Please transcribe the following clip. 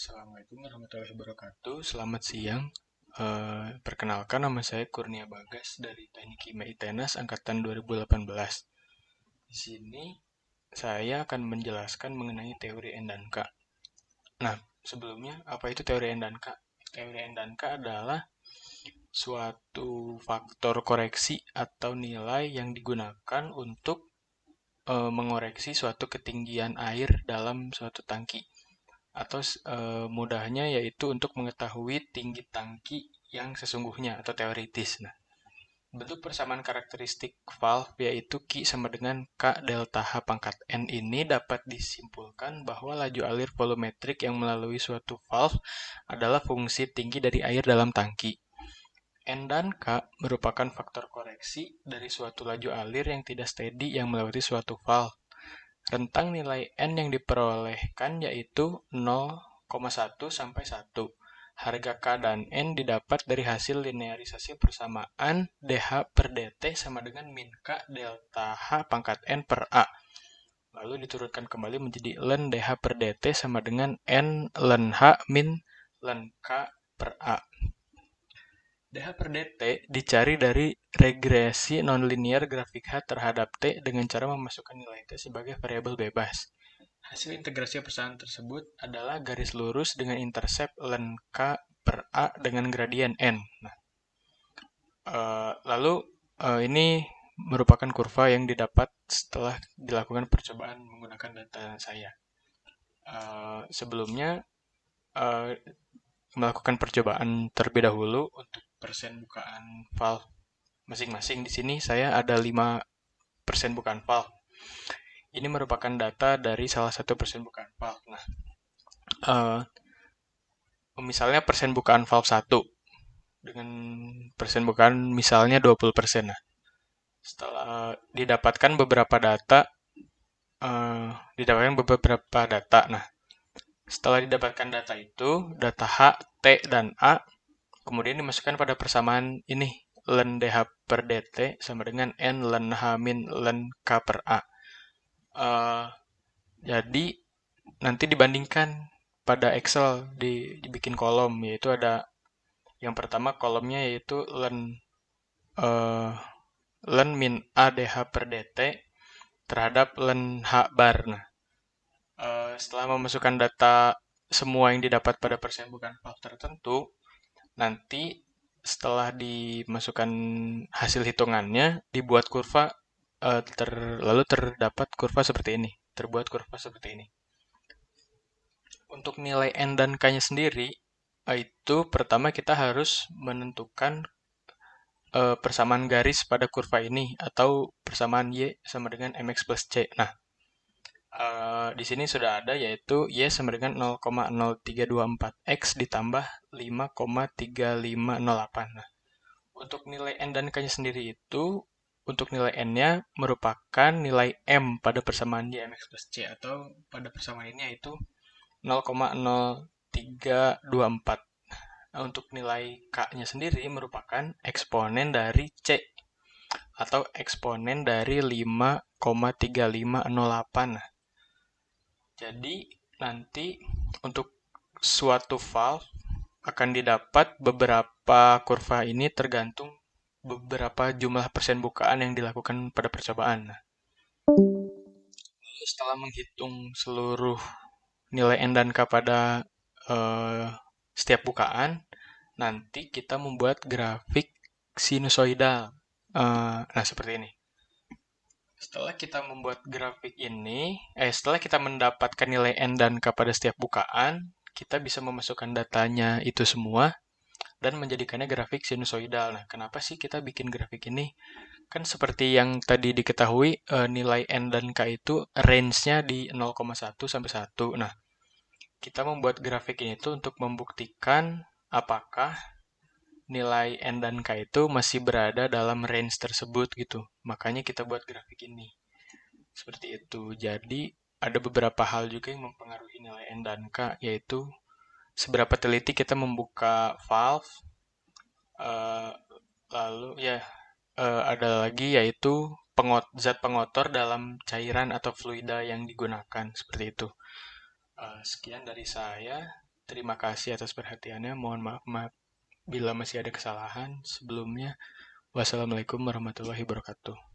Assalamualaikum warahmatullahi wabarakatuh. Selamat siang. Perkenalkan, nama saya Kurnia Bagas dari Teknik Kimia ITENAS angkatan 2018. Di sini saya akan menjelaskan mengenai teori N dan K. Nah, sebelumnya apa itu teori N dan K? Teori N dan K adalah suatu faktor koreksi atau nilai yang digunakan untuk mengoreksi suatu ketinggian air dalam suatu tangki. Atau mudahnya yaitu untuk mengetahui tinggi tangki yang sesungguhnya atau teoritis. Nah, bentuk persamaan karakteristik valve yaitu Q sama dengan K delta H pangkat N ini dapat disimpulkan bahwa laju alir volumetrik yang melalui suatu valve adalah fungsi tinggi dari air dalam tangki. N dan K merupakan faktor koreksi dari suatu laju alir yang tidak steady yang melewati suatu valve. Rentang nilai N yang diperolehkan yaitu 0,1 sampai 1. Harga K dan N didapat dari hasil linearisasi persamaan dH per dt sama dengan min K delta H pangkat N per A. Lalu diturunkan kembali menjadi ln dH per dt sama dengan N ln H min ln K per A. dH per dt dicari dari regresi nonlinear grafik H terhadap T dengan cara memasukkan nilai T sebagai variabel bebas. Hasil integrasi persamaan tersebut adalah garis lurus dengan intercept ln K per A dengan gradien N. Nah, lalu ini merupakan kurva yang didapat setelah dilakukan percobaan menggunakan data saya. Sebelumnya melakukan percobaan terlebih dahulu untuk persen bukaan valve masing-masing. Di sini saya ada 5% bukaan valve. Ini merupakan data dari salah satu persen bukaan valve. Nah, misalnya persen bukaan valve 1 dengan persen bukaan misalnya 20%. Nah, setelah didapatkan beberapa data, Nah, setelah didapatkan data itu, data H, T, dan A, kemudian dimasukkan pada persamaan ini, ln dH per dt sama dengan N ln H min ln K per A. Jadi, nanti dibandingkan pada Excel, dibikin kolom, yaitu ada yang pertama kolomnya yaitu ln min A dH per dt terhadap ln H bar. Nah, setelah memasukkan data semua yang didapat pada persen bukaan valve tertentu, nanti setelah dimasukkan hasil hitungannya, dibuat kurva, lalu terdapat kurva seperti ini, terbuat kurva seperti ini. Untuk nilai N dan K-nya sendiri, itu pertama kita harus menentukan persamaan garis pada kurva ini, atau persamaan Y sama dengan MX plus C. Nah, di sini sudah ada yaitu Y sama dengan 0,0324X ditambah 5,3508. Nah, untuk nilai N dan K-nya sendiri itu, untuk nilai N-nya merupakan nilai M pada persamaan Y MX plus C, atau pada persamaan ini yaitu 0,0324. Nah, untuk nilai K-nya sendiri merupakan eksponen dari C, atau eksponen dari 5,3508. Nah, jadi nanti untuk suatu valve akan didapat beberapa kurva ini tergantung beberapa jumlah persen bukaan yang dilakukan pada percobaan. Nah, lalu setelah menghitung seluruh nilai N dan K pada setiap bukaan, nanti kita membuat grafik sinusoidal. Nah, seperti ini. Setelah kita membuat grafik ini, setelah kita mendapatkan nilai N dan K pada setiap bukaan, kita bisa memasukkan datanya itu semua dan menjadikannya grafik sinusoidal. Nah, kenapa sih kita bikin grafik ini? Kan seperti yang tadi diketahui, nilai N dan K itu range-nya di 0,1 sampai 1. Nah, kita membuat grafik ini tuh untuk membuktikan apakah nilai N dan K itu masih berada dalam range tersebut gitu. Makanya kita buat grafik ini. Seperti itu. Jadi ada beberapa hal juga yang mempengaruhi nilai N dan K, yaitu seberapa teliti kita membuka valve, lalu ya ada lagi yaitu zat pengotor dalam cairan atau fluida yang digunakan. Seperti itu. Sekian dari saya. Terima kasih atas perhatiannya. Mohon maaf bila masih ada kesalahan. Sebelumnya, wassalamualaikum warahmatullahi wabarakatuh.